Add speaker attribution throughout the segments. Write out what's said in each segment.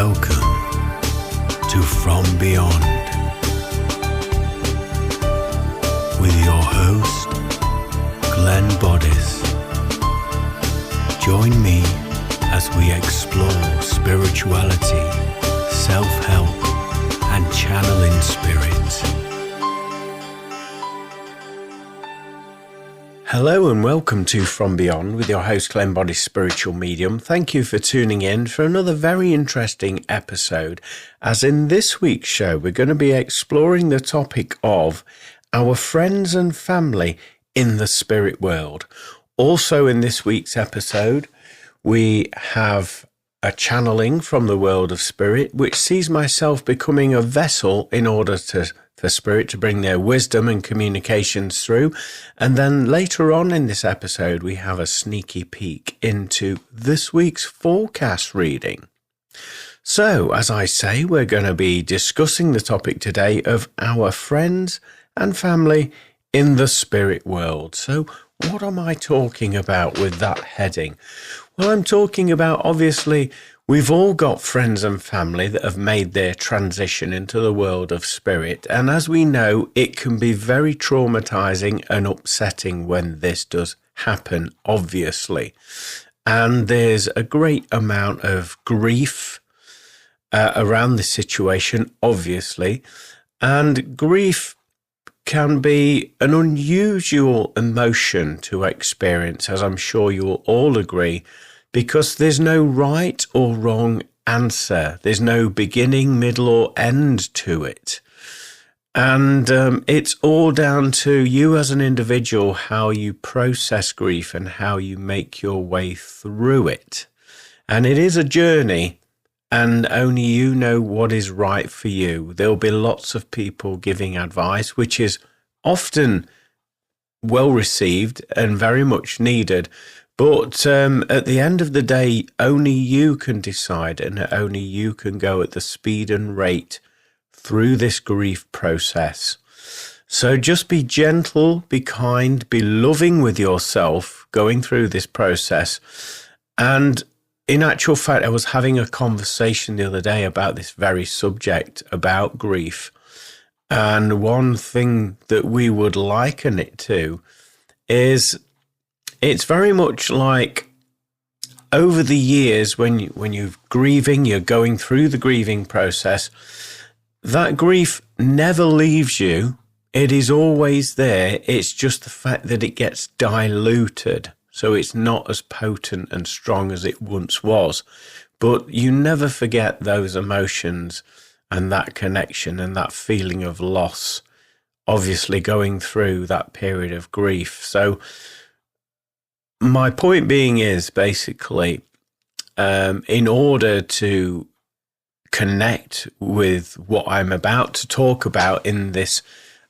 Speaker 1: Welcome to From Beyond with your host, Glenn Boddice. Join me as we explore spirituality, self-help, and channeling spirits. Hello and welcome to From Beyond with your host Glenn Boddice, spiritual medium. Thank you for tuning in for another very interesting episode. As in this week's show, we're going to be exploring the topic of our friends and family in the spirit world. Also in this week's episode, we have a channeling from the world of spirit, which sees myself becoming a vessel in order for spirit to bring their wisdom and communications through. And then later on in this episode, we have a sneaky peek into this week's forecast reading. So, as I say, we're going to be discussing the topic today of our friends and family in the spirit world. So, what am I talking about with that heading? Well, I'm talking about, obviously, we've all got friends and family that have made their transition into the world of spirit. And as we know, it can be very traumatizing and upsetting when this does happen, obviously. And there's a great amount of grief around the situation, obviously. And grief can be an unusual emotion to experience, as I'm sure you'll all agree, because there's no right or wrong answer. There's no beginning, middle, or end to it. And it's all down to you as an individual, how you process grief and how you make your way through it. And it is a journey, and only you know what is right for you. There'll be lots of people giving advice, which is often well received and very much needed. But at the end of the day, only you can decide, and only you can go at the speed and rate through this grief process. So just be gentle, be kind, be loving with yourself going through this process. And in actual fact, I was having a conversation the other day about this very subject, about grief. And one thing that we would liken it to is it's very much like over the years when you're grieving, you're going through the grieving process, that grief never leaves you. It is always there. It's just the fact that it gets diluted. So it's not as potent and strong as it once was. But you never forget those emotions and that connection and that feeling of loss, obviously going through that period of grief. So my point being is basically, in order to connect with what I'm about to talk about in this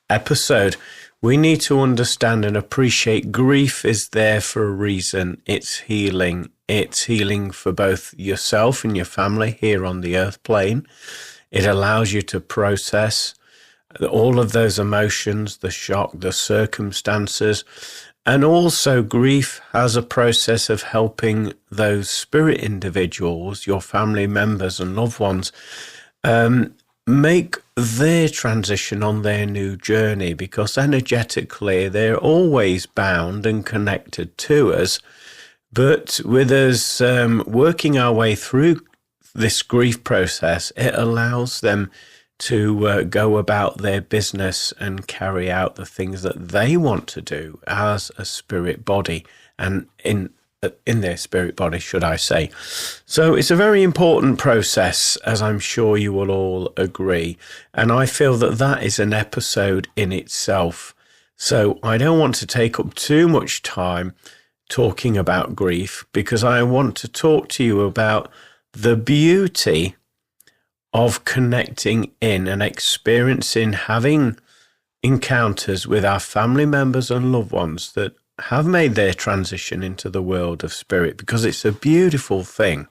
Speaker 1: episode, we need to understand and appreciate grief is there for a reason. It's healing. It's healing for both yourself and your family here on the earth plane. It allows you to process all of those emotions, the shock, the circumstances. And also grief has a process of helping those spirit individuals, your family members and loved ones, make their transition on their new journey, because energetically they're always bound and connected to us. But with us working our way through this grief process, it allows them to go about their business and carry out the things that they want to do as a spirit body, and in their spirit body, should I say. So it's a very important process, as I'm sure you will all agree. And I feel that that is an episode in itself. So I don't want to take up too much time talking about grief, because I want to talk to you about the beauty of connecting in and experiencing, having encounters with our family members and loved ones that have made their transition into the world of spirit, because it's a beautiful thing.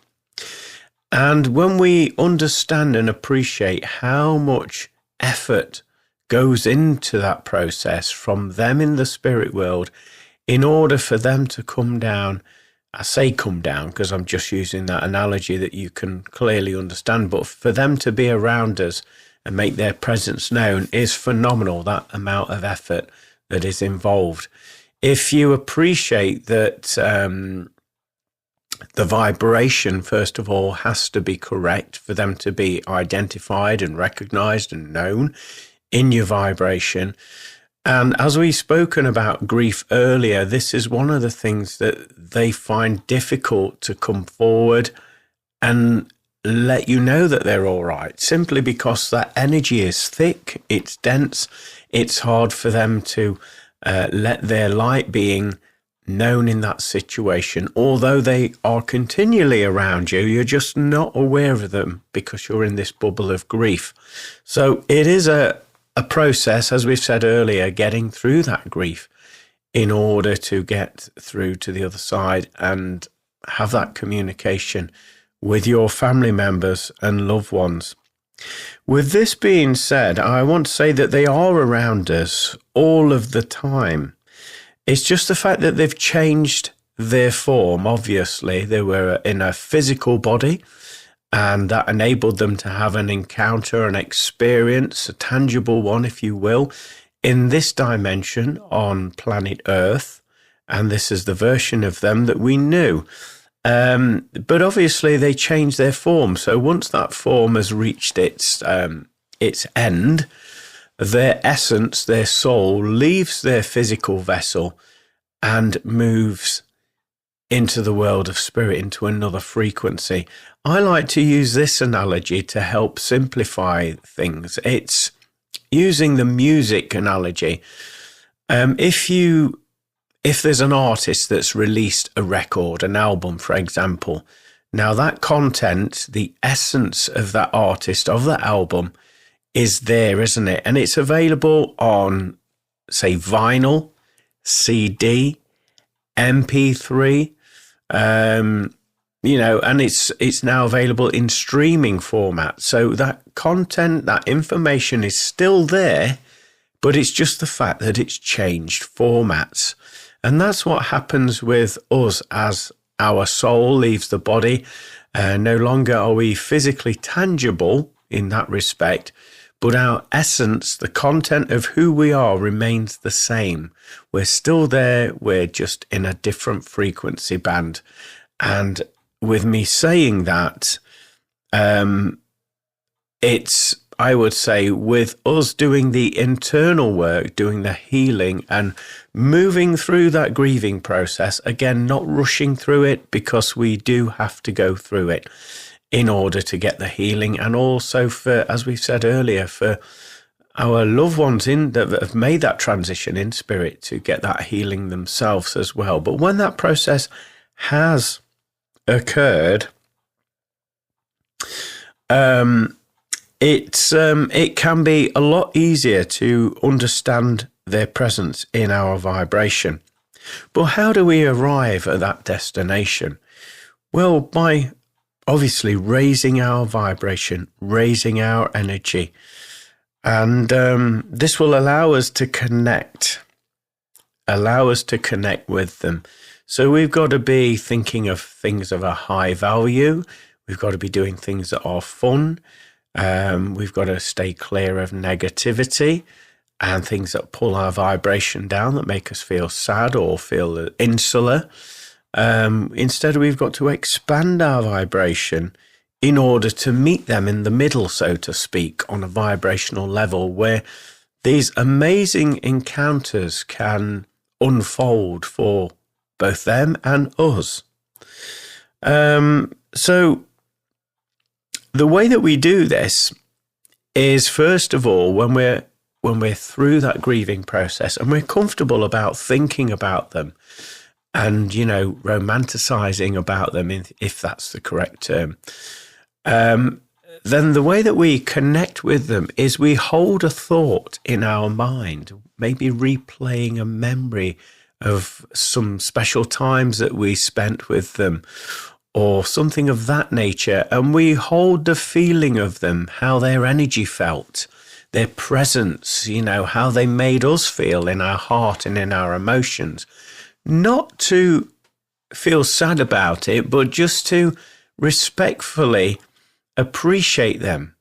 Speaker 1: And when we understand and appreciate how much effort goes into that process from them in the spirit world, in order for them to come down I say come down because I'm just using that analogy that you can clearly understand, but for them to be around us and make their presence known is phenomenal, that amount of effort that is involved. If you appreciate that the vibration, first of all, has to be correct for them to be identified and recognized and known in your vibration. And as we've spoken about grief earlier, this is one of the things that they find difficult to come forward and let you know that they're all right, simply because that energy is thick, it's dense, it's hard for them to let their light being known in that situation. Although they are continually around you, you're just not aware of them because you're in this bubble of grief. So it is a process, as we've said earlier, getting through that grief in order to get through to the other side and have that communication with your family members and loved ones. With this being said, I want to say that they are around us all of the time. It's just the fact that they've changed their form. Obviously, they were in a physical body, and that enabled them to have an encounter, an experience, a tangible one, if you will, in this dimension on planet Earth. And this is the version of them that we knew. But obviously they changed their form. So once that form has reached its end, their essence, their soul, leaves their physical vessel and moves into the world of spirit, into another frequency. I like to use this analogy to help simplify things. It's using the music analogy. If there's an artist that's released a record, an album, for example, now that content, the essence of that artist, of that album, is there, isn't it? And it's available on, say, vinyl, CD, MP3, and it's now available in streaming format. So that content, that information is still there, but it's just the fact that it's changed formats. And that's what happens with us as our soul leaves the body. No longer are we physically tangible in that respect, but our essence, the content of who we are, remains the same. We're still there. We're just in a different frequency band. And with me saying that, it's, I would say, with us doing the internal work, doing the healing and moving through that grieving process, again, not rushing through it, because we do have to go through it in order to get the healing. And also for, as we've said earlier, for our loved ones that have made that transition in spirit to get that healing themselves as well. But when that process has occurred, it can be a lot easier to understand their presence in our vibration. But how do we arrive at that destination? Well, by obviously raising our vibration, raising our energy. And this will allow us to connect with them. So we've got to be thinking of things of a high value. We've got to be doing things that are fun. We've got to stay clear of negativity and things that pull our vibration down, that make us feel sad or feel insular. Instead, we've got to expand our vibration in order to meet them in the middle, so to speak, on a vibrational level where these amazing encounters can unfold for both them and us. So the way that we do this is, first of all, when we're through that grieving process and we're comfortable about thinking about them and, romanticizing about them, if that's the correct term, then the way that we connect with them is we hold a thought in our mind, maybe replaying a memory of some special times that we spent with them or something of that nature. And we hold the feeling of them, how their energy felt, their presence, how they made us feel in our heart and in our emotions, not to feel sad about it, but just to respectfully appreciate them.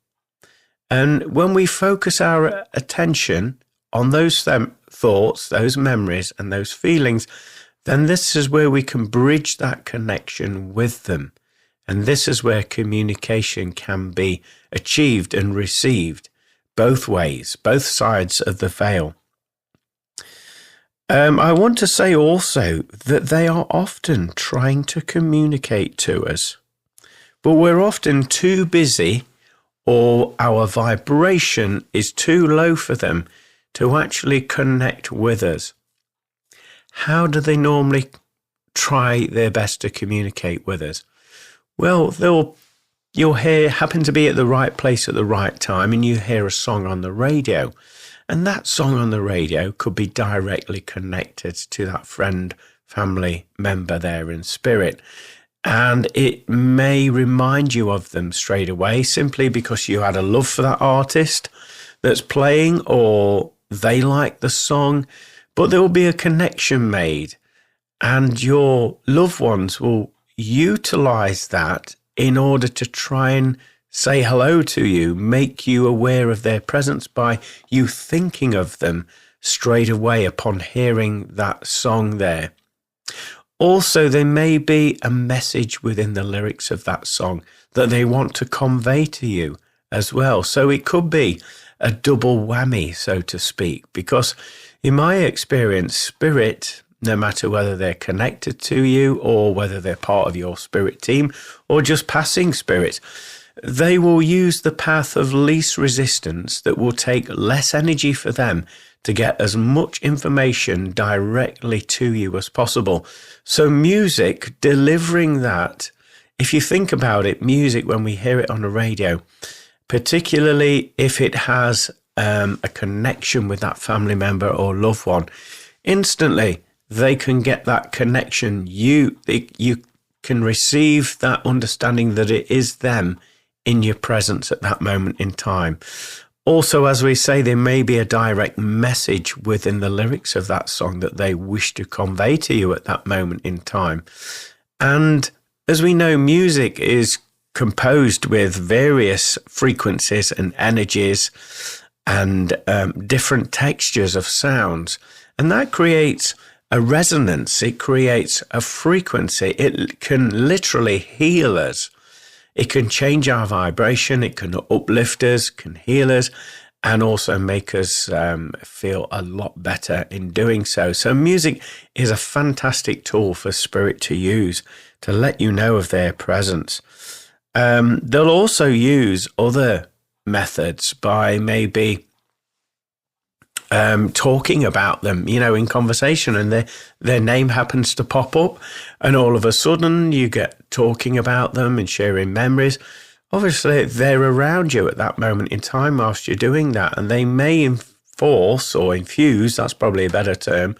Speaker 1: And when we focus our attention on those thoughts, those memories, and those feelings, then this is where we can bridge that connection with them. And this is where communication can be achieved and received both ways, both sides of the veil. I want to say also that they are often trying to communicate to us, but we're often too busy, or our vibration is too low for them to actually connect with us. How do they normally try their best to communicate with us? Well, you'll happen to be at the right place at the right time, and you hear a song on the radio. And that song on the radio could be directly connected to that friend, family member there in spirit. And it may remind you of them straight away simply because you had a love for that artist that's playing, or they like the song, but there will be a connection made, and your loved ones will utilize that in order to try and say hello to you, make you aware of their presence by you thinking of them straight away upon hearing that song there. Also, there may be a message within the lyrics of that song that they want to convey to you as well. So it could be a double whammy, so to speak, because in my experience, spirit, no matter whether they're connected to you or whether they're part of your spirit team or just passing spirits, they will use the path of least resistance that will take less energy for them to get as much information directly to you as possible. So music, delivering that, if you think about it, music, when we hear it on the radio, particularly if it has a connection with that family member or loved one, instantly they can get that connection. You can receive that understanding that it is them in your presence at that moment in time. Also, as we say, there may be a direct message within the lyrics of that song that they wish to convey to you at that moment in time. And as we know, music is composed with various frequencies and energies and different textures of sounds. And that creates a resonance. It creates a frequency. It can literally heal us. It can change our vibration, it can uplift us, can heal us, and also make us feel a lot better in doing so. So music is a fantastic tool for spirit to use to let you know of their presence. They'll also use other methods by maybe talking about them, in conversation, and their name happens to pop up, and all of a sudden you get talking about them and sharing memories. Obviously, they're around you at that moment in time whilst you're doing that, and they may enforce or infuse, that's probably a better term,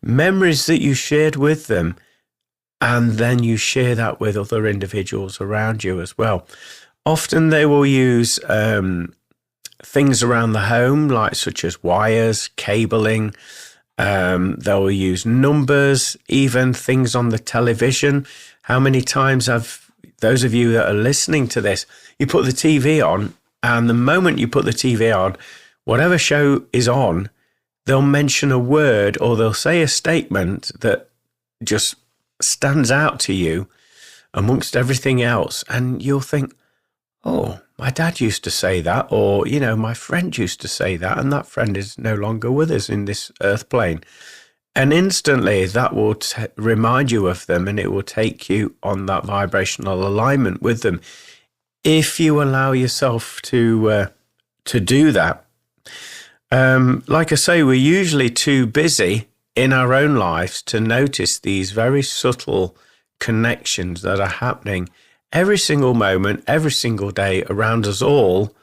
Speaker 1: memories that you shared with them, and then you share that with other individuals around you as well. Often they will use things around the home, like such as wires, cabling. They'll use numbers, even things on the television. How many times have those of you that are listening to this, you put the TV on, and the moment you put the TV on, whatever show is on, they'll mention a word or they'll say a statement that just stands out to you amongst everything else. And you'll think, oh, my dad used to say that, or, my friend used to say that, and that friend is no longer with us in this earth plane. And instantly that will remind you of them, and it will take you on that vibrational alignment with them. If you allow yourself to do that, like I say, we're usually too busy in our own lives to notice these very subtle connections that are happening every single moment, every single day around us all,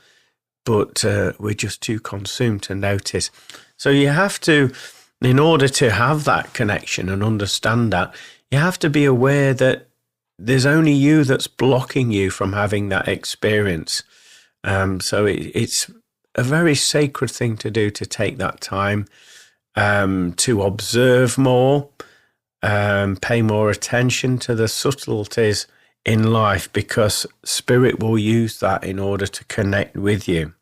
Speaker 1: but we're just too consumed to notice. So you have to, in order to have that connection and understand that, you have to be aware that there's only you that's blocking you from having that experience. So it's a very sacred thing to do, to take that time to observe more, pay more attention to the subtleties in life, because Spirit will use that in order to connect with you.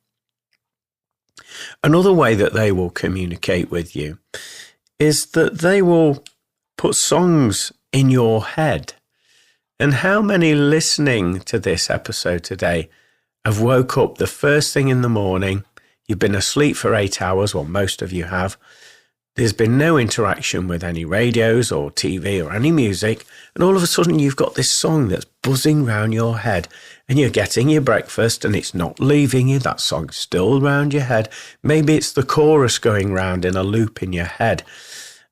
Speaker 1: Another way that they will communicate with you is that they will put songs in your head. And how many listening to this episode today have woke up the first thing in the morning? You've been asleep for 8 hours, well, most of you have. There's been no interaction with any radios or TV or any music. And all of a sudden you've got this song that's buzzing round your head, and you're getting your breakfast and it's not leaving you. That song's still round your head. Maybe it's the chorus going round in a loop in your head.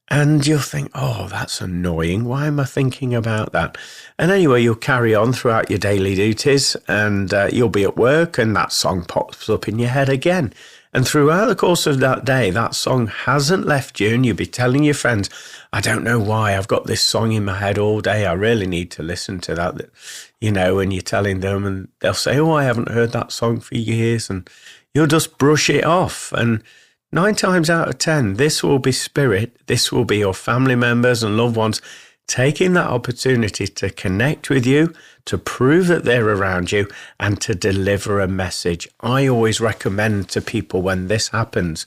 Speaker 1: And you'll think, oh, that's annoying. Why am I thinking about that? And anyway, you'll carry on throughout your daily duties, and you'll be at work and that song pops up in your head again. And throughout the course of that day, that song hasn't left you, and you'll be telling your friends, I don't know why, I've got this song in my head all day. I really need to listen to that, and you're telling them, and they'll say, oh, I haven't heard that song for years. And you'll just brush it off. And 9 times out of 10, this will be Spirit. This will be your family members and loved ones taking that opportunity to connect with you, to prove that they're around you, and to deliver a message. I always recommend to people when this happens,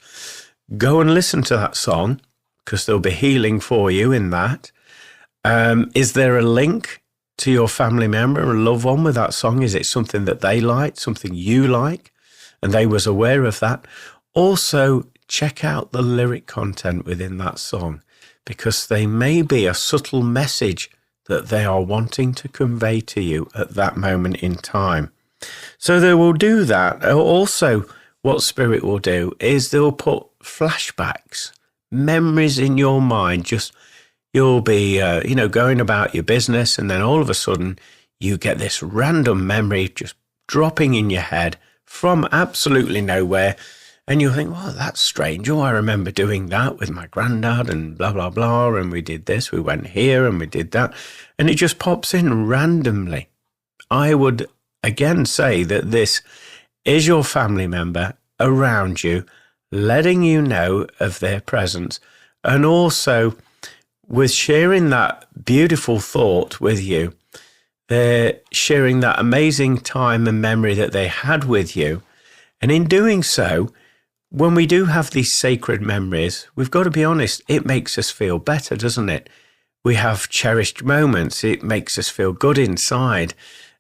Speaker 1: go and listen to that song, because there'll be healing for you in that. Is there a link to your family member or loved one with that song? Is it something that they like, something you like, and they was aware of that? Also, check out the lyric content within that song, because they may be a subtle message that they are wanting to convey to you at that moment in time. So they will do that. Also, what Spirit will do is they'll put flashbacks, memories in your mind. Just you'll be, going about your business, and then all of a sudden you get this random memory just dropping in your head from absolutely nowhere. And you'll think, well, that's strange. Oh, I remember doing that with my granddad and blah, blah, blah. And we did this, we went here and we did that. And it just pops in randomly. I would again say that this is your family member around you, letting you know of their presence. And also with sharing that beautiful thought with you, they're sharing that amazing time and memory that they had with you. And in doing so, when we do have these sacred memories, we've got to be honest, it makes us feel better, doesn't it? We have cherished moments. It makes us feel good inside.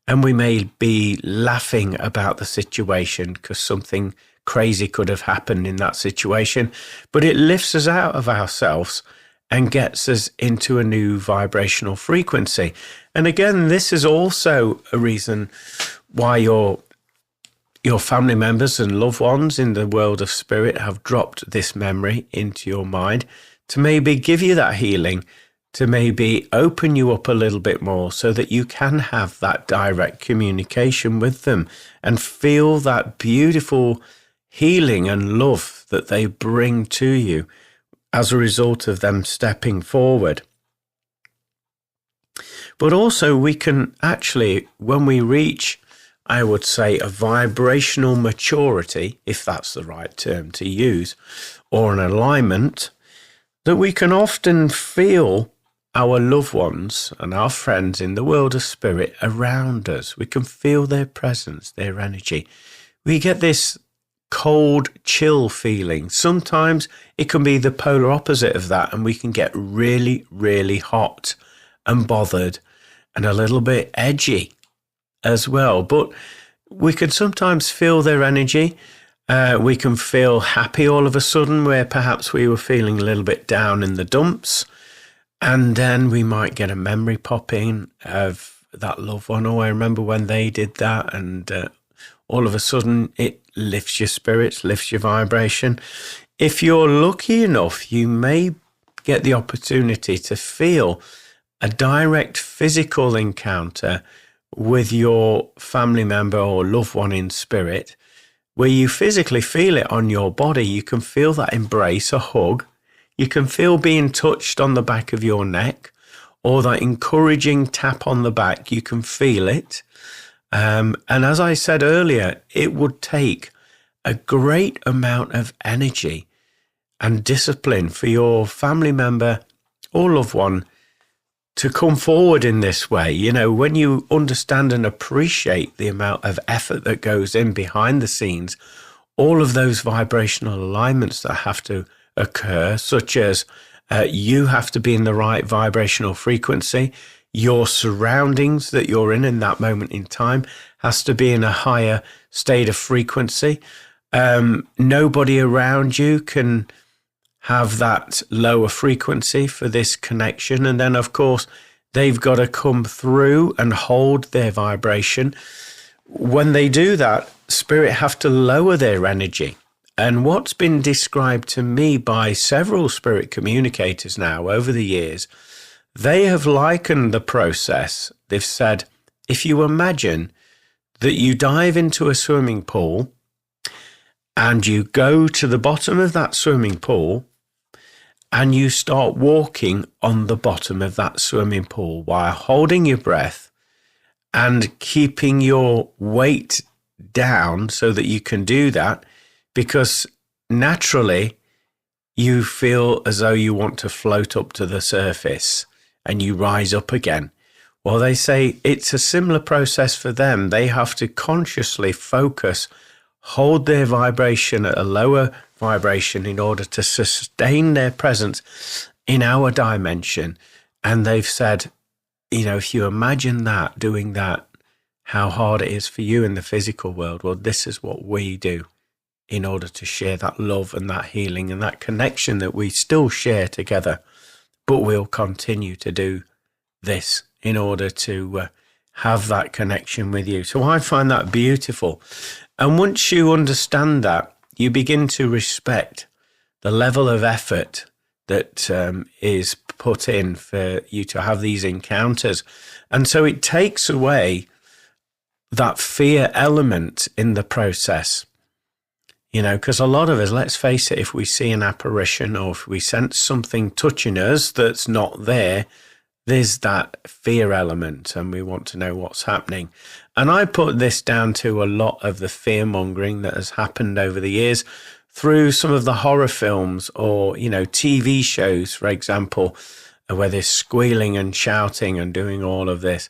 Speaker 1: And we may be laughing about the situation because something crazy could have happened in that situation, but it lifts us out of ourselves and gets us into a new vibrational frequency. And again, this is also a reason why your family members and loved ones in the world of spirit have dropped this memory into your mind to maybe give you that healing, to maybe open you up a little bit more so that you can have that direct communication with them and feel that beautiful healing and love that they bring to you as a result of them stepping forward. But also we can actually, when we reach, I would say, a vibrational maturity, if that's the right term to use, or an alignment, that we can often feel our loved ones and our friends in the world of spirit around us. We can feel their presence, their energy. We get this cold, chill feeling. Sometimes it can be the polar opposite of that, and we can get really, really hot and bothered and a little bit edgy as well. But we can sometimes feel their energy. We can feel happy all of a sudden where perhaps we were feeling a little bit down in the dumps. And then we might get a memory pop in of that loved one. Oh, I remember when they did that. And all of a sudden it lifts your spirits, lifts your vibration. If you're lucky enough, you may get the opportunity to feel a direct physical encounter with your family member or loved one in spirit, where you physically feel it on your body. You can feel that embrace, a hug. You can feel being touched on the back of your neck, or that encouraging tap on the back. You can feel it. And as I said earlier, it would take a great amount of energy and discipline for your family member or loved one to come forward in this way. You know, when you understand and appreciate the amount of effort that goes in behind the scenes, all of those vibrational alignments that have to occur, such as you have to be in the right vibrational frequency, your surroundings that you're in that moment in time has to be in a higher state of frequency. Nobody around you can have that lower frequency for this connection. And then, of course, they've got to come through and hold their vibration. When they do that, spirit have to lower their energy. And what's been described to me by several spirit communicators now over the years, they have likened the process. They've said, if you imagine that you dive into a swimming pool and you go to the bottom of that swimming pool and you start walking on the bottom of that swimming pool while holding your breath and keeping your weight down so that you can do that, because naturally you feel as though you want to float up to the surface and you rise up again. Well, they say it's a similar process for them. They have to consciously focus, hold their vibration at a lower vibration in order to sustain their presence in our dimension. And they've said, you know, if you imagine that, doing that, how hard it is for you in the physical world. Well, this is what we do in order to share that love and that healing and that connection that we still share together. But we'll continue to do this in order to have that connection with you. So I find that beautiful. And once you understand that, you begin to respect the level of effort that is put in for you to have these encounters. And so it takes away that fear element in the process. You know, because a lot of us, let's face it, if we see an apparition or if we sense something touching us that's not there, there's that fear element and we want to know what's happening. And I put this down to a lot of the fear mongering that has happened over the years through some of the horror films or, you know, TV shows, for example, where they're squealing and shouting and doing all of this.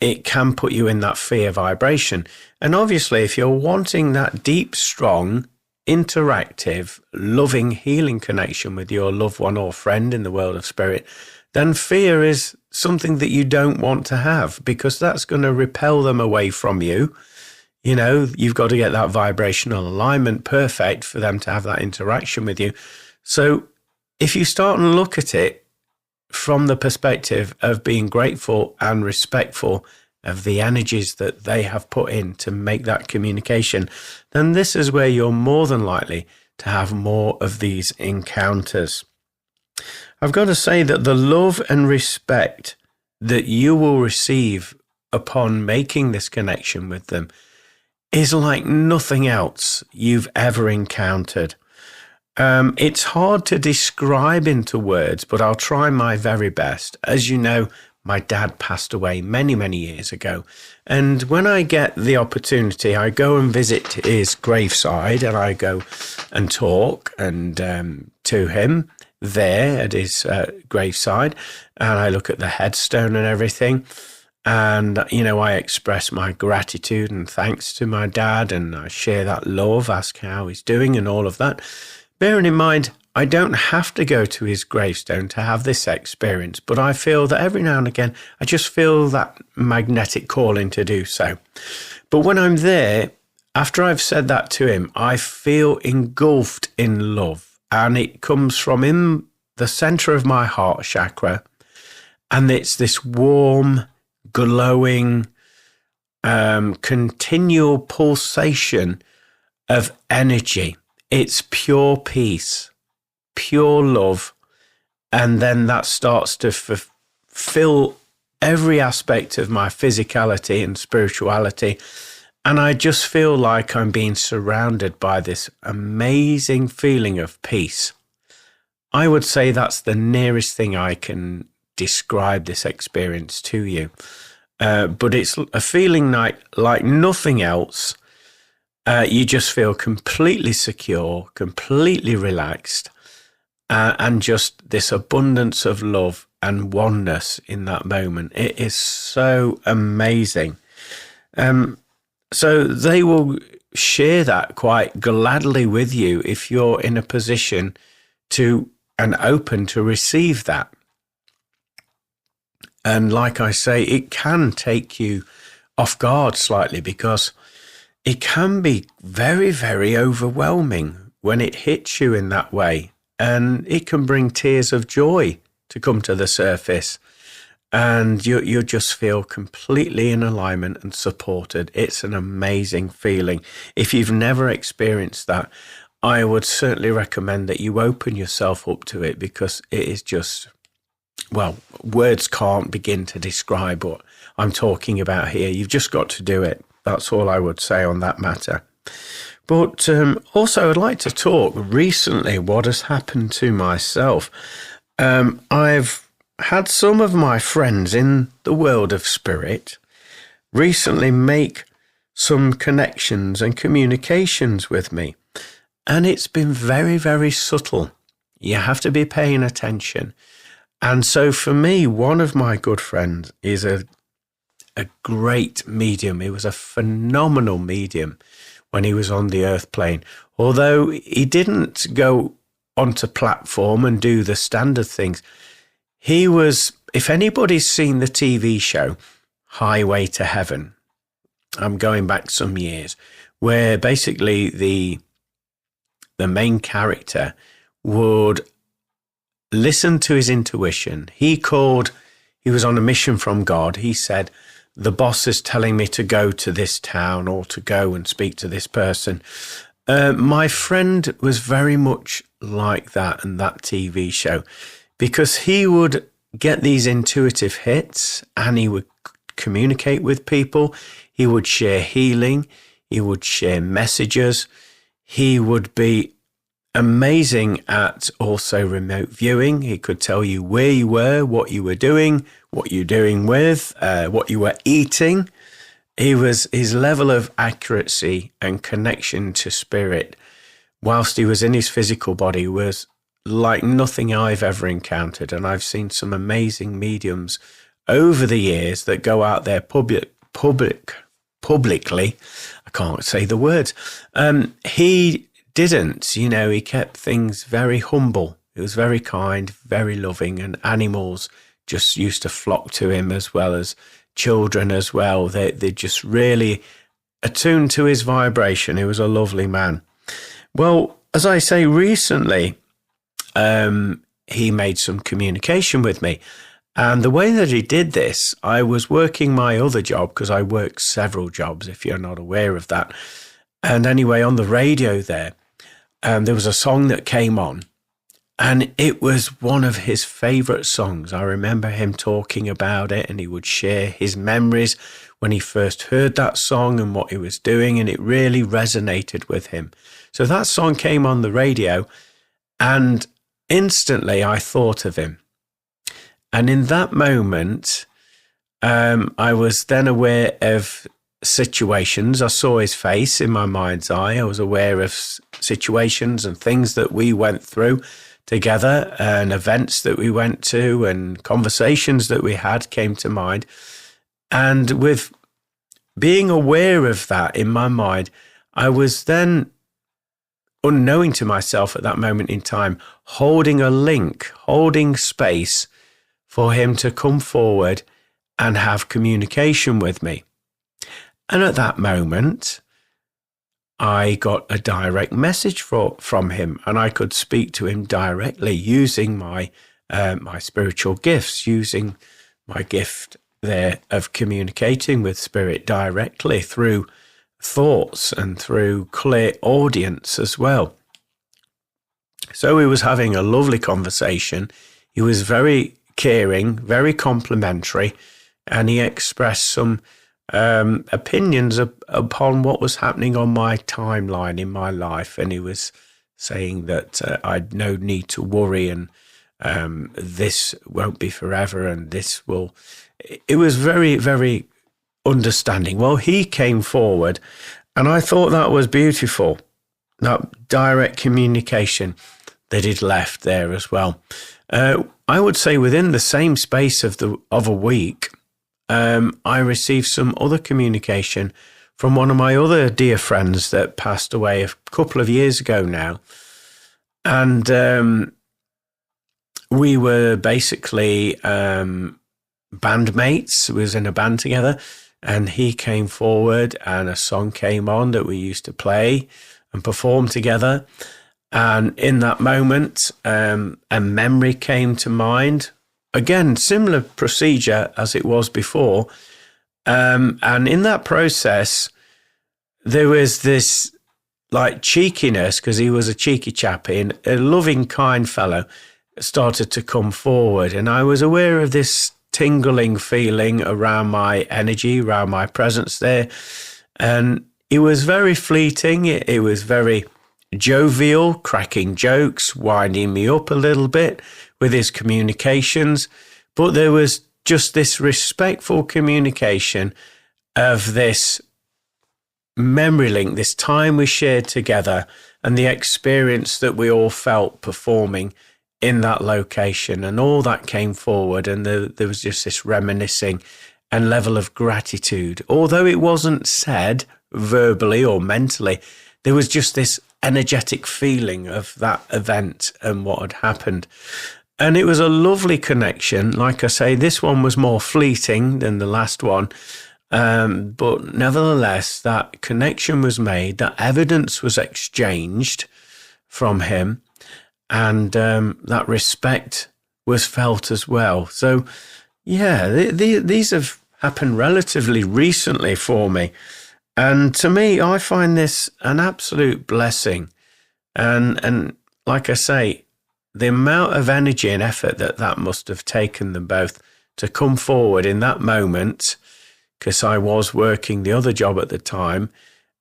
Speaker 1: It can put you in that fear vibration. And obviously, if you're wanting that deep, strong, interactive, loving, healing connection with your loved one or friend in the world of spirit, then fear is something that you don't want to have, because that's going to repel them away from you. You know, you've got to get that vibrational alignment perfect for them to have that interaction with you. So if you start and look at it from the perspective of being grateful and respectful of the energies that they have put in to make that communication, then this is where you're more than likely to have more of these encounters. I've got to say that the love and respect that you will receive upon making this connection with them is like nothing else you've ever encountered. It's hard to describe into words, but I'll try my very best. As you know, my dad passed away many, many years ago. And when I get the opportunity, I go and visit his graveside and I go and talk and to him there at his graveside. And I look at the headstone and everything. And, you know, I express my gratitude and thanks to my dad, and I share that love, ask how he's doing and all of that. Bearing in mind, I don't have to go to his gravestone to have this experience, but I feel that every now and again, I just feel that magnetic calling to do so. But when I'm there, after I've said that to him, I feel engulfed in love, and it comes from in the center of my heart chakra, and it's this warm, glowing, continual pulsation of energy. It's pure peace, pure love, and then that starts to fulfill every aspect of my physicality and spirituality, and I just feel like I'm being surrounded by this amazing feeling of peace. I would say that's the nearest thing I can describe this experience to you, but it's a feeling like nothing else. You just feel completely secure, completely relaxed, and just this abundance of love and oneness in that moment. It is so amazing. So they will share that quite gladly with you if you're in a position to and open to receive that. And like I say, it can take you off guard slightly, because it can be very, very overwhelming when it hits you in that way. And it can bring tears of joy to come to the surface. And you just feel completely in alignment and supported. It's an amazing feeling. If you've never experienced that, I would certainly recommend that you open yourself up to it, because it is just, well, words can't begin to describe what I'm talking about here. You've just got to do it. That's all I would say on that matter. But also I'd like to talk recently what has happened to myself. I've had some of my friends in the world of spirit recently make some connections and communications with me. And it's been very, very subtle. You have to be paying attention. And so for me, one of my good friends is a great medium. He was a phenomenal medium when he was on the earth plane. Although he didn't go onto platform and do the standard things, he was, if anybody's seen the TV show Highway to Heaven, I'm going back some years, where basically the main character would listen to his intuition. He was on a mission from God. He said, the boss is telling me to go to this town or to go and speak to this person. My friend was very much like that in that TV show, because he would get these intuitive hits and he would communicate with people. He would share healing. He would share messages. He would be amazing at also remote viewing. He could tell you where you were, what you were doing, what you're doing with, what you were eating. His level of accuracy and connection to spirit, whilst he was in his physical body, was like nothing I've ever encountered. And I've seen some amazing mediums over the years that go out there publicly. I can't say the words. He didn't, he kept things very humble. He was very kind, very loving, and animals just used to flock to him, as well as children as well. They just really attuned to his vibration. He was a lovely man. Well, as I say, recently, he made some communication with me. And the way that he did this, I was working my other job, because I work several jobs, if you're not aware of that. And anyway, on the radio there was a song that came on, and it was one of his favorite songs. I remember him talking about it, and he would share his memories when he first heard that song and what he was doing, and it really resonated with him. So that song came on the radio, and instantly I thought of him. And in that moment, I was then aware of situations. I saw his face in my mind's eye. I was aware of situations and things that we went through together, and events that we went to, and conversations that we had came to mind. And with being aware of that in my mind, I was then, unknowing to myself at that moment in time, holding a link, holding space for him to come forward and have communication with me. And at that moment, I got a direct message from him, and I could speak to him directly using my spiritual gifts, using my gift there of communicating with spirit directly through thoughts and through clear audience as well. So we was having a lovely conversation. He was very caring, very complimentary, and he expressed some opinions upon what was happening on my timeline in my life. And he was saying that I'd no need to worry, and this won't be forever, and this will. It was very, very understanding. Well, he came forward, and I thought that was beautiful, that direct communication, that he'd left there as well. I would say within the same space of a week, I received some other communication from one of my other dear friends that passed away a couple of years ago now. And we were basically bandmates. We was in a band together, and he came forward and a song came on that we used to play and perform together. And in that moment, a memory came to mind. Again, similar procedure as it was before. And in that process, there was this like cheekiness, because he was a cheeky chappy and a loving, kind fellow, started to come forward. And I was aware of this tingling feeling around my energy, around my presence there. And it was very fleeting. It was very jovial, cracking jokes, winding me up a little bit with his communications. But there was just this respectful communication of this memory link, this time we shared together, and the experience that we all felt performing in that location. And all that came forward, and there was just this reminiscing and level of gratitude. Although it wasn't said verbally or mentally, there was just this energetic feeling of that event and what had happened. And it was a lovely connection. Like I say, this one was more fleeting than the last one. But nevertheless, that connection was made, that evidence was exchanged from him, and that respect was felt as well. So, yeah, these have happened relatively recently for me. And to me, I find this an absolute blessing. And like I say, the amount of energy and effort that must have taken them both to come forward in that moment, because I was working the other job at the time,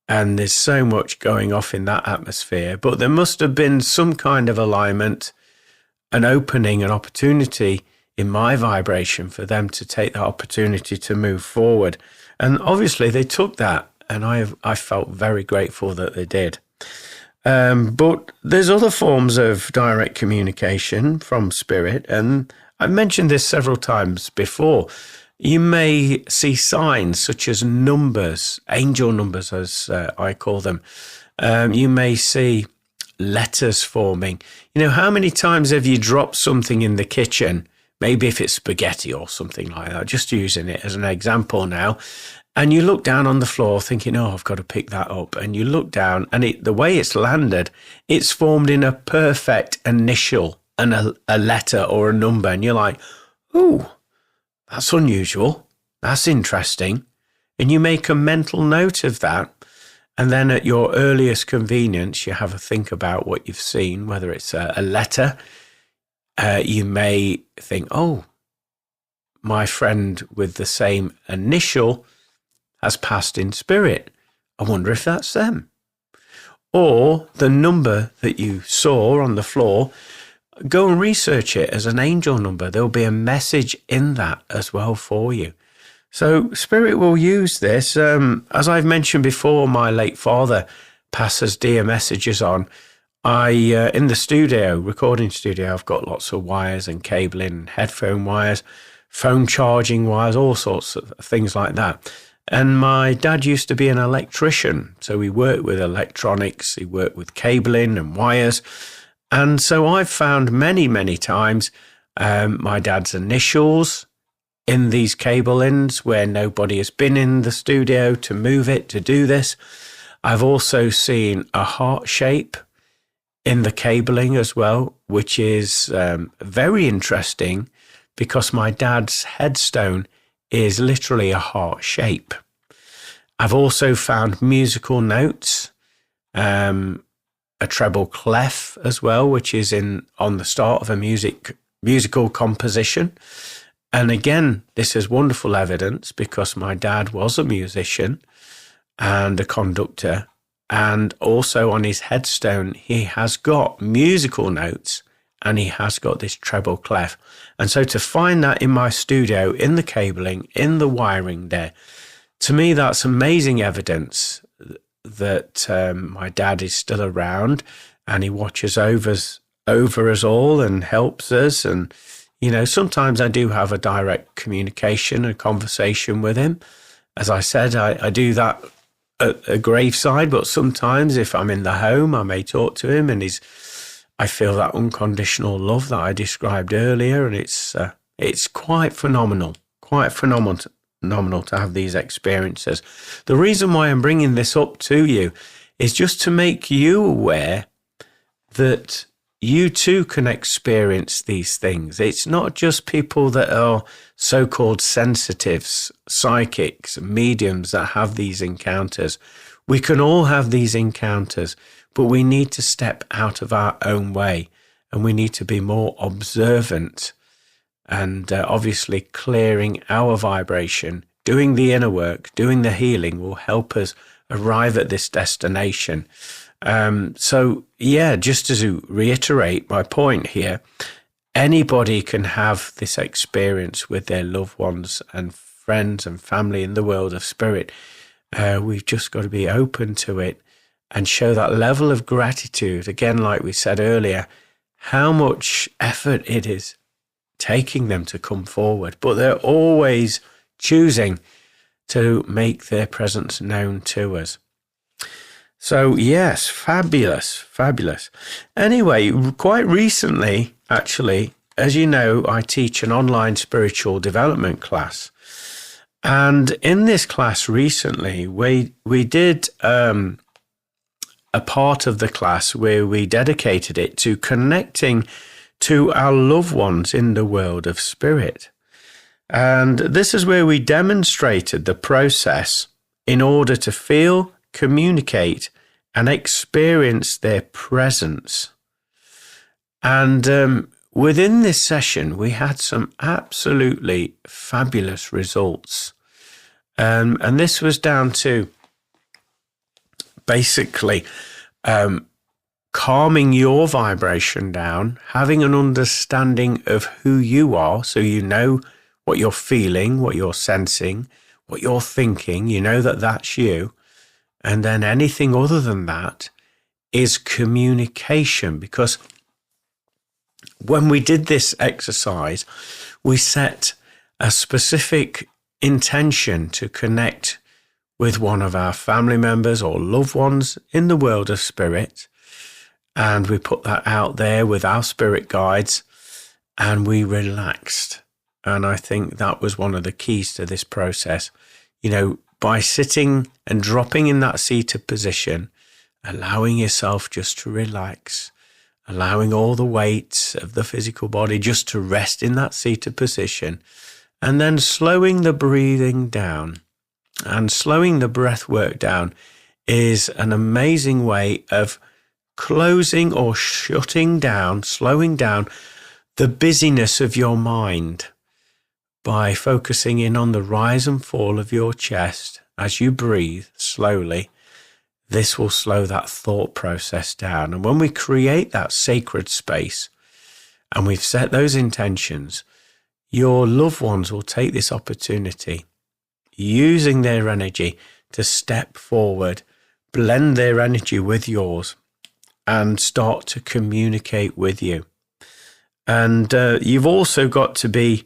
Speaker 1: and there's so much going off in that atmosphere. But there must have been some kind of alignment, an opening, an opportunity in my vibration for them to take that opportunity to move forward. And obviously they took that, and I felt very grateful that they did. But there's other forms of direct communication from spirit, and I've mentioned this several times before. You may see signs such as numbers, angel numbers as I call them. You may see letters forming. You know, how many times have you dropped something in the kitchen? Maybe if it's spaghetti or something like that, just using it as an example now. And you look down on the floor thinking, oh, I've got to pick that up. And you look down, and the way it's landed, it's formed in a perfect initial and a letter or a number. And you're like, ooh, that's unusual. That's interesting. And you make a mental note of that. And then at your earliest convenience, you have a think about what you've seen, whether it's a letter. You may think, oh, my friend with the same initial has passed in spirit. I wonder if that's them. Or the number that you saw on the floor, go and research it as an angel number. There'll be a message in that as well for you. So spirit will use this. As I've mentioned before, my late father passes dear messages on. In the studio, recording studio, I've got lots of wires and cabling, headphone wires, phone charging wires, all sorts of things like that. And my dad used to be an electrician, so he worked with electronics, he worked with cabling and wires. And so I've found many, many times my dad's initials in these cable ends where nobody has been in the studio to move it, to do this. I've also seen a heart shape in the cabling as well, which is very interesting because my dad's headstone is literally a heart shape. I've also found musical notes, a treble clef as well, which is on the start of a musical composition. And again, this is wonderful evidence because my dad was a musician and a conductor, and also on his headstone, he has got musical notes and he has got this treble clef. And so to find that in my studio, in the cabling, in the wiring there, to me, that's amazing evidence that my dad is still around and he watches over over us all and helps us. And, sometimes I do have a direct communication, a conversation with him. As I said, I do that at a graveside, but sometimes if I'm in the home, I may talk to him, and I feel that unconditional love that I described earlier, and it's quite phenomenal to have these experiences. The reason why I'm bringing this up to you is just to make you aware that you too can experience these things. It's not just people that are so-called sensitives, psychics, mediums that have these encounters. We can all have these encounters, but we need to step out of our own way, and we need to be more observant, and obviously clearing our vibration, doing the inner work, doing the healing will help us arrive at this destination. Just to reiterate my point here, anybody can have this experience with their loved ones and friends and family in the world of spirit. We've just got to be open to it and show that level of gratitude. Again, like we said earlier, how much effort it is taking them to come forward, but they're always choosing to make their presence known to us. So yes, fabulous. Anyway, quite recently, actually, as you know, I teach an online spiritual development class. And in this class recently, we did a part of the class where we dedicated it to connecting to our loved ones in the world of spirit. And this is where we demonstrated the process in order to feel, communicate, and experience their presence. And within this session, we had some absolutely fabulous results. And this was down to basically calming your vibration down, having an understanding of who you are, so you know what you're feeling, what you're sensing, what you're thinking, you know that that's you. And then anything other than that is communication, because when we did this exercise, we set a specific intention to connect with one of our family members or loved ones in the world of spirit. And we put that out there with our spirit guides, and we relaxed. And I think that was one of the keys to this process. By sitting and dropping in that seated position, allowing yourself just to relax, allowing all the weight of the physical body just to rest in that seated position, and then slowing the breathing down and slowing the breath work down is an amazing way of closing or shutting down, slowing down the busyness of your mind by focusing in on the rise and fall of your chest as you breathe slowly. This will slow that thought process down. And when we create that sacred space and we've set those intentions, your loved ones will take this opportunity, using their energy to step forward, blend their energy with yours, and start to communicate with you. And you've also got to be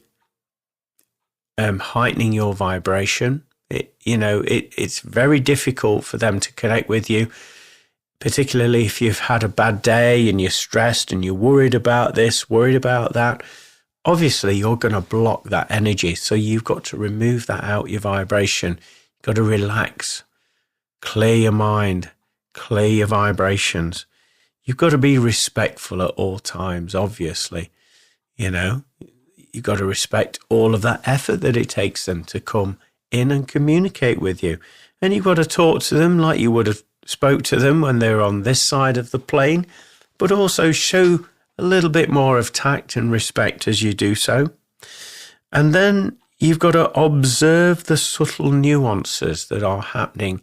Speaker 1: heightening your vibration. It's very difficult for them to connect with you, particularly if you've had a bad day and you're stressed and you're worried about this, worried about that. Obviously, you're going to block that energy. So you've got to remove that out your vibration. You've got to relax, clear your mind, clear your vibrations. You've got to be respectful at all times, obviously. You've got to respect all of that effort that it takes them to come in and communicate with you. And you've got to talk to them like you would have spoke to them when they're on this side of the plane, but also show a little bit more of tact and respect as you do so. And then you've got to observe the subtle nuances that are happening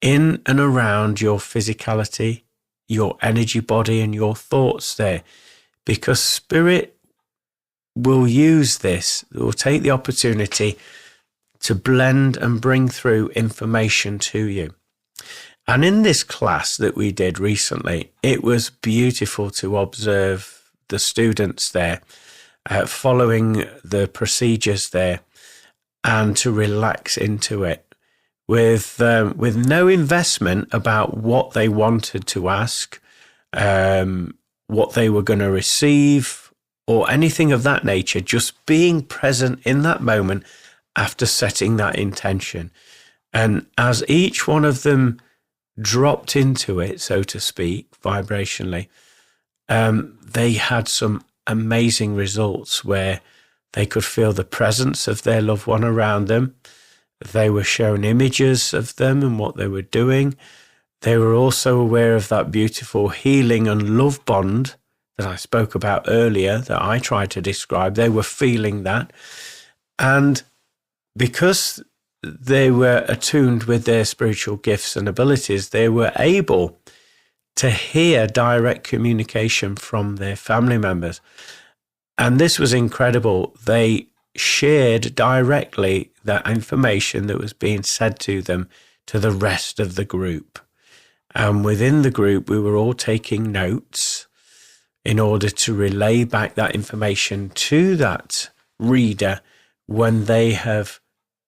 Speaker 1: in and around your physicality, your energy body, and your thoughts there, because spirit will use this, will take the opportunity to blend and bring through information to you. And in this class that we did recently, it was beautiful to observe the students there following the procedures there and to relax into it with no investment about what they wanted to ask, what they were going to receive or anything of that nature, just being present in that moment after setting that intention. And as each one of them dropped into it, so to speak, vibrationally, they had some amazing results where they could feel the presence of their loved one around them. They were shown images of them and what they were doing. They were also aware of that beautiful healing and love bond that I spoke about earlier, that I tried to describe. They were feeling that. And because they were attuned with their spiritual gifts and abilities, they were able to hear direct communication from their family members. And this was incredible. They shared directly that information that was being said to them to the rest of the group. And within the group, we were all taking notes in order to relay back that information to that reader when they have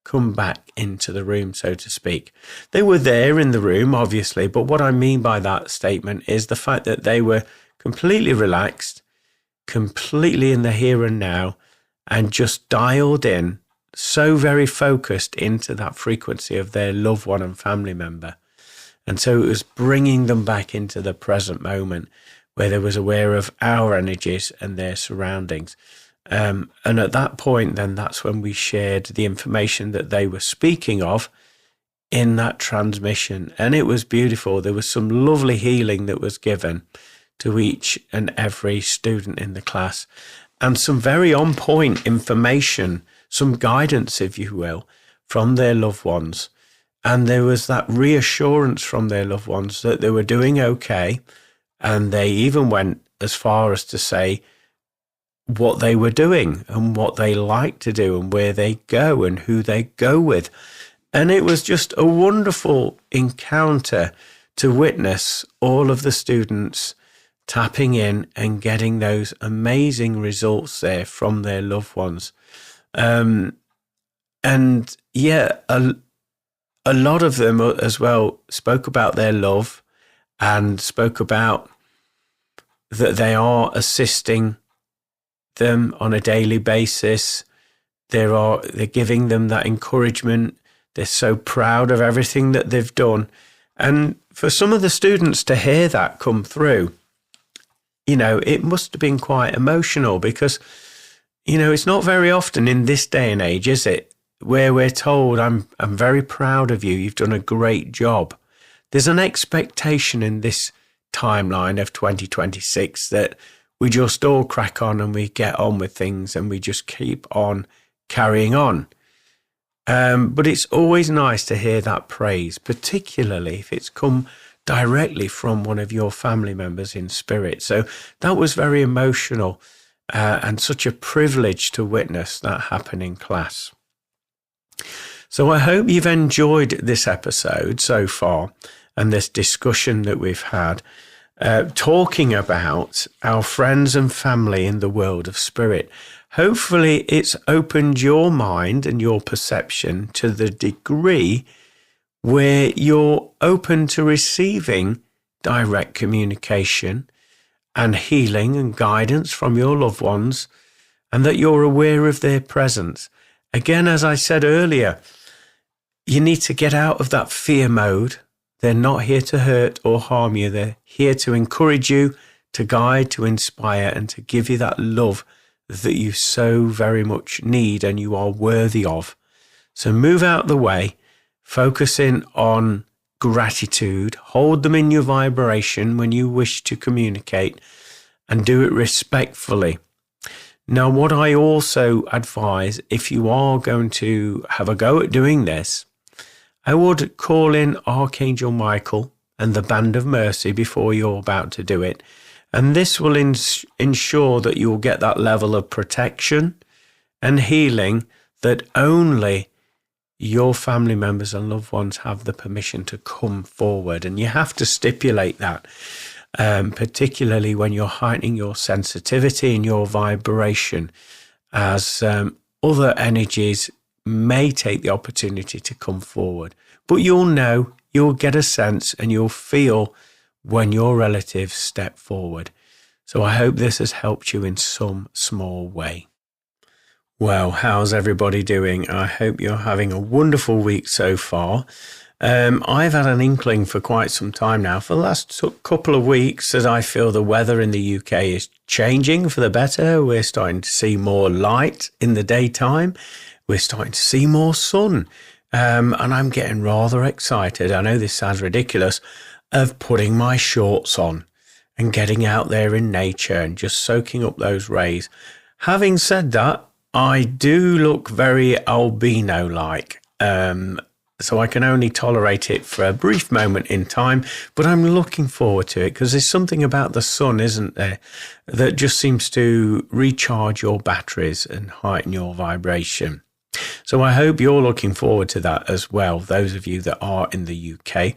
Speaker 1: come back into the room, so to speak. They were there in the room, obviously, but what I mean by that statement is the fact that they were completely relaxed, completely in the here and now, and just dialed in, so very focused into that frequency of their loved one and family member. And so it was bringing them back into the present moment where they was aware of our energies and their surroundings. And at that point, then that's when we shared the information that they were speaking of in that transmission. And it was beautiful. There was some lovely healing that was given to each and every student in the class, and some very on point information, some guidance, if you will, from their loved ones. And there was that reassurance from their loved ones that they were doing okay. And they even went as far as to say what they were doing and what they like to do and where they go and who they go with. And it was just a wonderful encounter to witness all of the students tapping in and getting those amazing results there from their loved ones. And yeah, a lot of them as well spoke about their love and spoke about that they are assisting them on a daily basis. They're giving them that encouragement. They're so proud of everything that they've done. And for some of the students to hear that come through, it must have been quite emotional because, it's not very often in this day and age, is it, where we're told, I'm very proud of you. You've done a great job. There's an expectation in this timeline of 2026 that we just all crack on and we get on with things and we just keep on carrying on. But it's always nice to hear that praise, particularly if it's come directly from one of your family members in spirit. So that was very emotional and such a privilege to witness that happen in class. So I hope you've enjoyed this episode so far and this discussion that we've had, talking about our friends and family in the world of spirit. Hopefully it's opened your mind and your perception to the degree where you're open to receiving direct communication and healing and guidance from your loved ones, and that you're aware of their presence. Again, as I said earlier, you need to get out of that fear mode. They're not here to hurt or harm you. They're here to encourage you, to guide, to inspire, and to give you that love that you so very much need and you are worthy of. So move out the way, focus in on gratitude, hold them in your vibration when you wish to communicate, and do it respectfully. Now, what I also advise, if you are going to have a go at doing this, I would call in Archangel Michael and the Band of Mercy before you're about to do it. And this will ensure that you'll get that level of protection and healing that only your family members and loved ones have the permission to come forward. And you have to stipulate that, particularly when you're heightening your sensitivity and your vibration, as other energies may take the opportunity to come forward. But you'll know, you'll get a sense, and you'll feel when your relatives step forward. So I hope this has helped you in some small way. Well, how's everybody doing? I hope you're having a wonderful week so far. I've had an inkling for quite some time now, for the last couple of weeks, that I feel the weather in the UK is changing for the better. We're starting to see more light in the daytime. We're starting to see more sun. And I'm getting rather excited. I know this sounds ridiculous, of putting my shorts on and getting out there in nature and just soaking up those rays. Having said that, I do look very albino-like, so I can only tolerate it for a brief moment in time, but I'm looking forward to it because there's something about the sun, isn't there, that just seems to recharge your batteries and heighten your vibration. So I hope you're looking forward to that as well, those of you that are in the UK.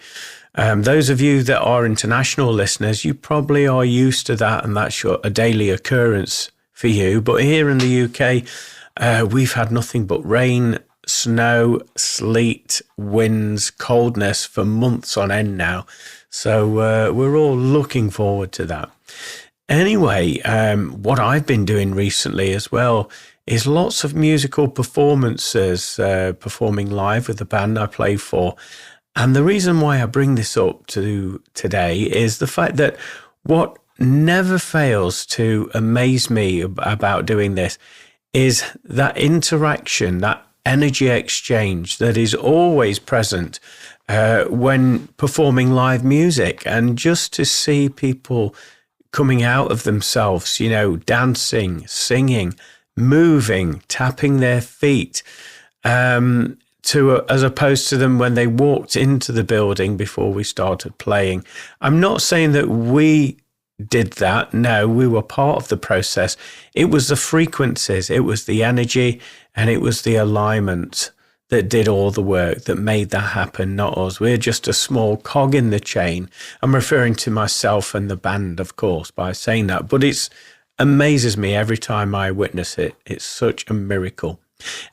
Speaker 1: Those of you that are international listeners, you probably are used to that, and that's a daily occurrence for you. But here in the UK, we've had nothing but rain, snow, sleet, winds, coldness for months on end now. So we're all looking forward to that. Anyway, what I've been doing recently as well is lots of musical performances, performing live with the band I play for. And the reason why I bring this up to today is the fact that what never fails to amaze me about doing this is that interaction, that energy exchange that is always present when performing live music. And just to see people coming out of themselves, dancing, singing, moving, tapping their feet, as opposed to them when they walked into the building before we started playing. I'm not saying that we did that. No, we were part of the process. It was the frequencies, it was the energy, and it was the alignment that did all the work, that made that happen, not us. We're just a small cog in the chain. I'm referring to myself and the band, of course, by saying that, but it amazes me every time I witness it. It's such a miracle.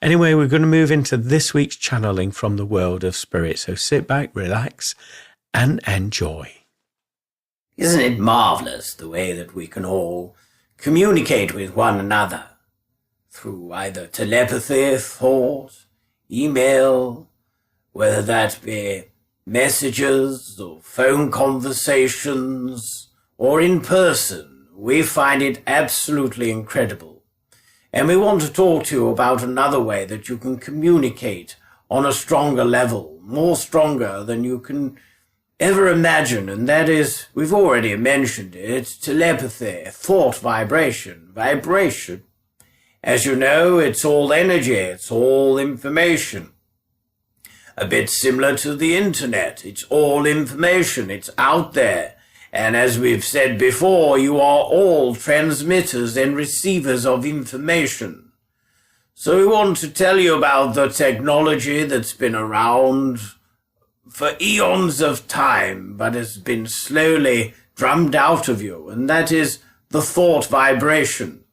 Speaker 1: Anyway, we're going to move into this week's channeling from the world of spirit. So sit back, relax, and enjoy.
Speaker 2: Isn't it marvelous the way that we can all communicate with one another through either telepathy, thought, email, whether that be messages or phone conversations or in person? We find it absolutely incredible. And we want to talk to you about another way that you can communicate on a stronger level, more stronger than you can ever imagine, and that is, we've already mentioned it, telepathy, thought vibration. As you know, it's all energy, it's all information. A bit similar to the internet, it's all information, it's out there. And as we've said before, you are all transmitters and receivers of information. So we want to tell you about the technology that's been around for eons of time, but has been slowly drummed out of you, and that is the thought vibration.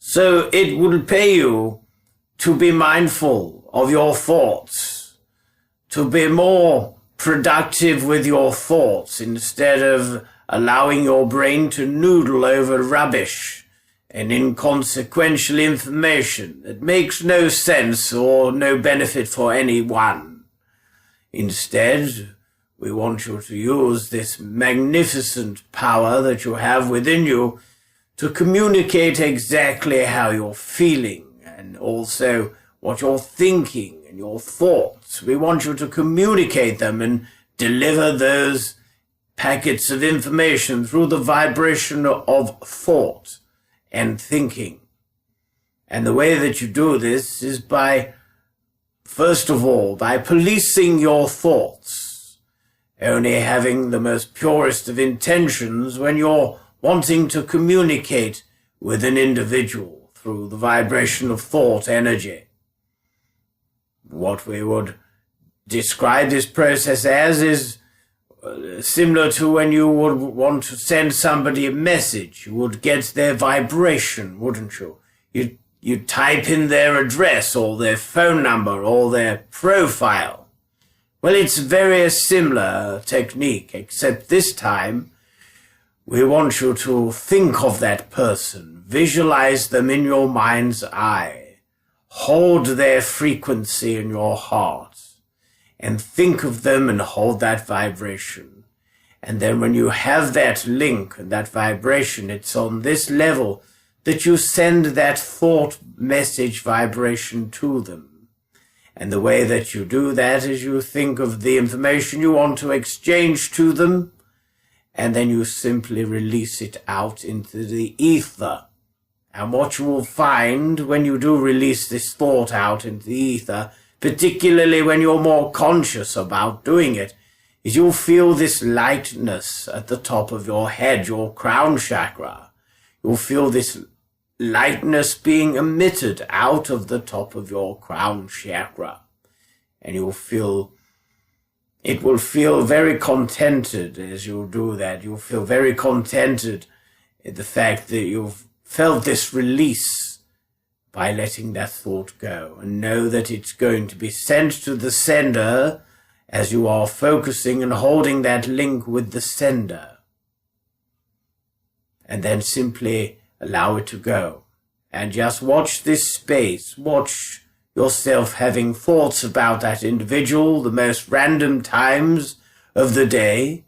Speaker 2: So it will pay you to be mindful of your thoughts, to be more productive with your thoughts instead of allowing your brain to noodle over rubbish and inconsequential information that makes no sense or no benefit for anyone. Instead, we want you to use this magnificent power that you have within you to communicate exactly how you're feeling and also what you're thinking and your thoughts. We want you to communicate them and deliver those packets of information through the vibration of thought and thinking. And the way that you do this is first of all, by policing your thoughts, only having the most purest of intentions when you're wanting to communicate with an individual through the vibration of thought energy. what we would describe this process as is similar to when you would want to send somebody a message. You would get their vibration, wouldn't you? You'd type in their address or their phone number or their profile. Well, it's very similar technique, except this time we want you to think of that person, visualize them in your mind's eye, hold their frequency in your heart, and think of them and hold that vibration. And then when you have that link and that vibration, it's on this level that you send that thought message vibration to them. And the way that you do that is you think of the information you want to exchange to them, and then you simply release it out into the ether. And what you will find when you do release this thought out into the ether, particularly when you're more conscious about doing it, is you'll feel this lightness at the top of your head, your crown chakra. You'll feel this lightness being emitted out of the top of your crown chakra. And it will feel very contented as you do that. You'll feel very contented in the fact that you've felt this release by letting that thought go, and know that it's going to be sent to the sender as you are focusing and holding that link with the sender. And then simply allow it to go. And just watch this space. Watch yourself having thoughts about that individual, the most random times of the day,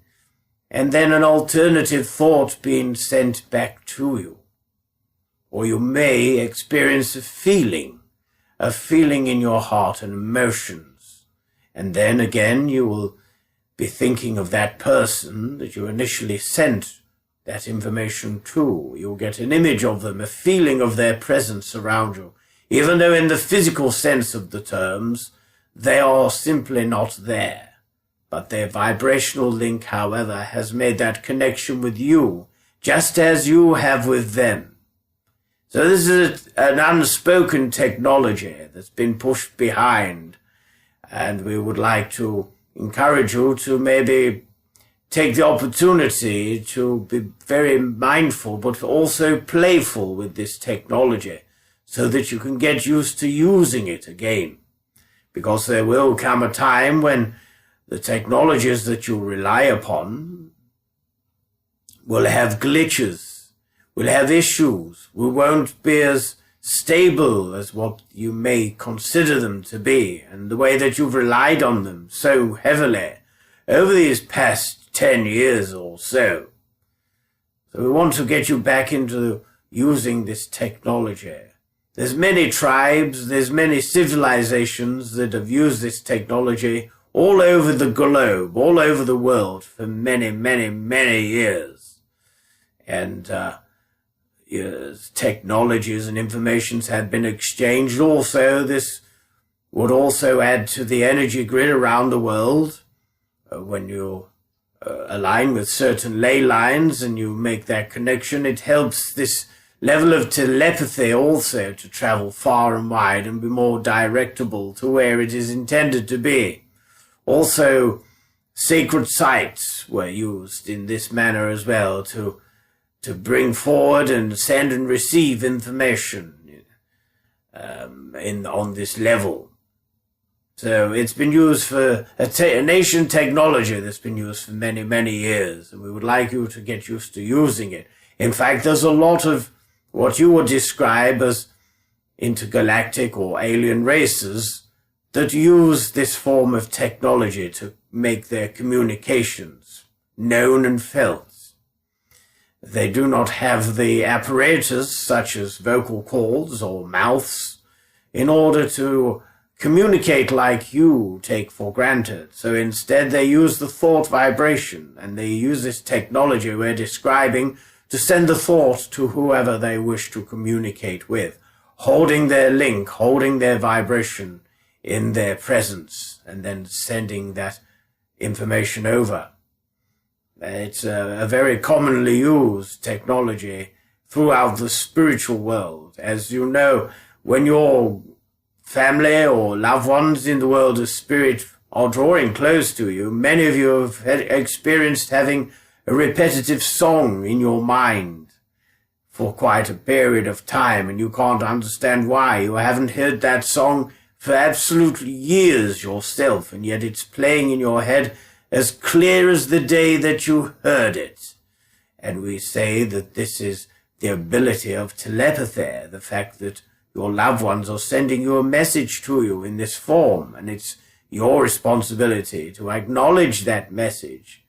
Speaker 2: and then an alternative thought being sent back to you. Or you may experience a feeling in your heart and emotions. And then again, you will be thinking of that person that you initially sent that information to. You'll get an image of them, a feeling of their presence around you. Even though in the physical sense of the terms, they are simply not there. But their vibrational link, however, has made that connection with you, just as you have with them. So this is an unspoken technology that's been pushed behind, and we would like to encourage you to maybe take the opportunity to be very mindful but also playful with this technology so that you can get used to using it again. Because there will come a time when the technologies that you rely upon will have glitches. We'll have issues. We won't be as stable as what you may consider them to be, and the way that you've relied on them so heavily over these past 10 years or so. So we want to get you back into using this technology. There's many tribes, there's many civilizations that have used this technology all over the globe, all over the world for many, many, many years. And technologies and informations have been exchanged. Also, this would also add to the energy grid around the world. When you align with certain ley lines and you make that connection, it helps this level of telepathy also to travel far and wide and be more directable to where it is intended to be. Also, sacred sites were used in this manner as well to bring forward and send and receive information on this level. So it's been used for an ancient technology that's been used for many, many years, and we would like you to get used to using it. In fact, there's a lot of what you would describe as intergalactic or alien races that use this form of technology to make their communications known and felt. They do not have the apparatus such as vocal cords or mouths in order to communicate like you take for granted. So instead they use the thought vibration, and they use this technology we're describing to send the thought to whoever they wish to communicate with, holding their link, holding their vibration in their presence, and then sending that information over. It's a very commonly used technology throughout the spiritual world. As you know, when you're family or loved ones in the world of spirit are drawing close to you. Many of you have experienced having a repetitive song in your mind for quite a period of time, and you can't understand why. You haven't heard that song for absolutely years yourself, and yet it's playing in your head as clear as the day that you heard it. And we say that this is the ability of telepathy, the fact that your loved ones are sending you a message to you in this form, and it's your responsibility to acknowledge that message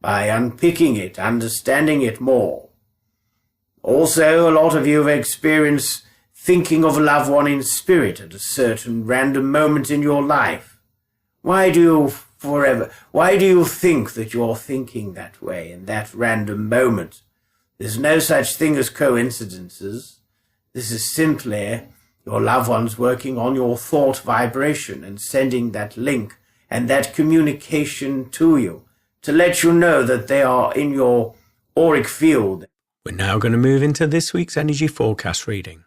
Speaker 2: by unpicking it, understanding it more. Also, a lot of you have experienced thinking of a loved one in spirit at a certain random moment in your life. Why do you think that you're thinking that way in that random moment? There's no such thing as coincidences. This is simply your loved ones working on your thought vibration and sending that link and that communication to you to let you know that they are in your auric field.
Speaker 1: We're now going to move into this week's energy forecast reading.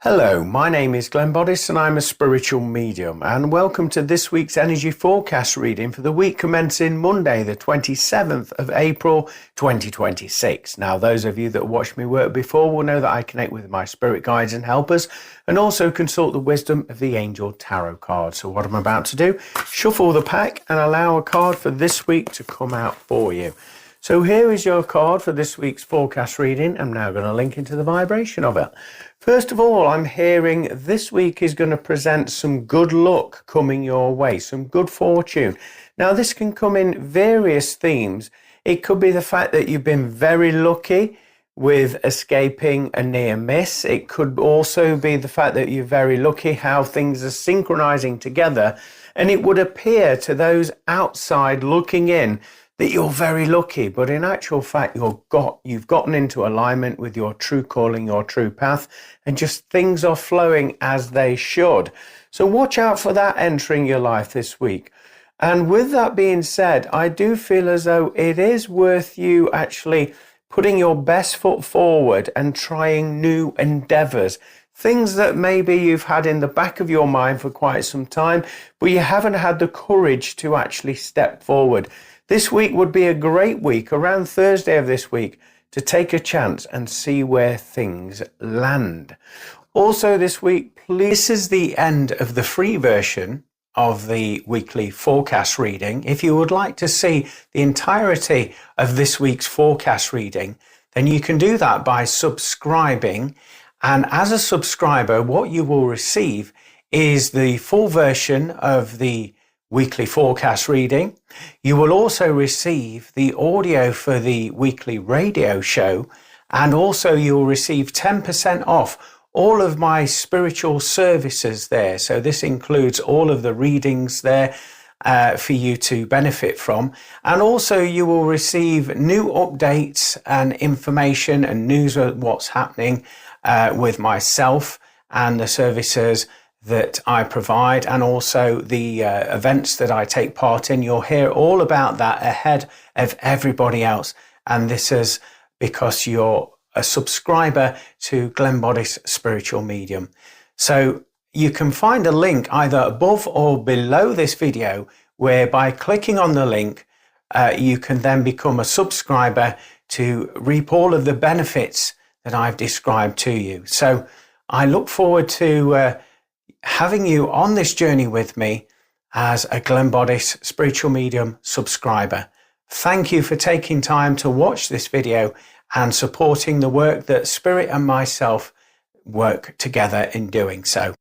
Speaker 1: Hello, my name is Glenn Boddice and I'm a spiritual medium, and welcome to this week's energy forecast reading for the week commencing Monday the 27th of April 2026. Now, those of you that watched me work before will know that I connect with my spirit guides and helpers and also consult the wisdom of the angel tarot card. So what I'm about to do, shuffle the pack and allow a card for this week to come out for you. So here is your card for this week's forecast reading. I'm now going to link into the vibration of it. First of all, I'm hearing this week is going to present some good luck coming your way, some good fortune. Now, this can come in various themes. It could be the fact that you've been very lucky with escaping a near miss. It could also be the fact that you're very lucky how things are synchronizing together. And it would appear to those outside looking in that you're very lucky, but in actual fact, you've gotten into alignment with your true calling, your true path, and just things are flowing as they should. So watch out for that entering your life this week. And with that being said, I do feel as though it is worth you actually putting your best foot forward and trying new endeavors. Things that maybe you've had in the back of your mind for quite some time, but you haven't had the courage to actually step forward. This week would be a great week, around Thursday of this week, to take a chance and see where things land. Also this week, please, this is the end of the free version of the weekly forecast reading. If you would like to see the entirety of this week's forecast reading, then you can do that by subscribing. And as a subscriber, what you will receive is the full version of the weekly forecast reading. You will also receive the audio for the weekly radio show, and also you'll receive 10% off all of my spiritual services there. So this includes all of the readings there for you to benefit from. And also you will receive new updates and information and news of what's happening with myself and the services that I provide, and also the events that I take part in. You'll hear all about that ahead of everybody else. And this is because you're a subscriber to Glenn Boddice Spiritual Medium. So you can find a link either above or below this video, where by clicking on the link, you can then become a subscriber to reap all of the benefits that I've described to you. So I look forward to having you on this journey with me as a Glenn Boddice Spiritual Medium subscriber. Thank you for taking time to watch this video and supporting the work that Spirit and myself work together in doing so.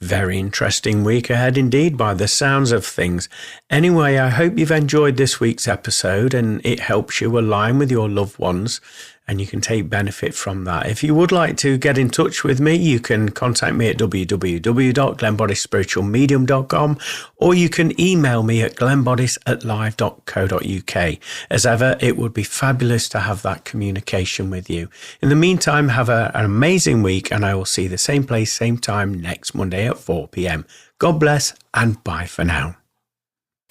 Speaker 1: Very interesting week ahead indeed by the sounds of things. Anyway, I hope you've enjoyed this week's episode and it helps you align with your loved ones and you can take benefit from that. If you would like to get in touch with me, you can contact me at www.glennboddicespiritualmedium.com, or you can email me at glennboddice@live.co.uk. As ever, it would be fabulous to have that communication with you. In the meantime, have an amazing week, and I will see you the same place, same time next Monday at 4 p.m. God bless, and bye for now.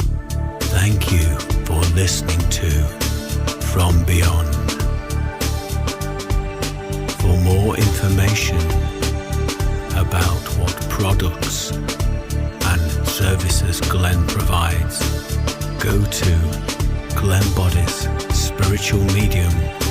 Speaker 1: Thank you for listening to From Beyond. For more information about what products services Glenn provides, go to glennboddicespiritualmedium.com.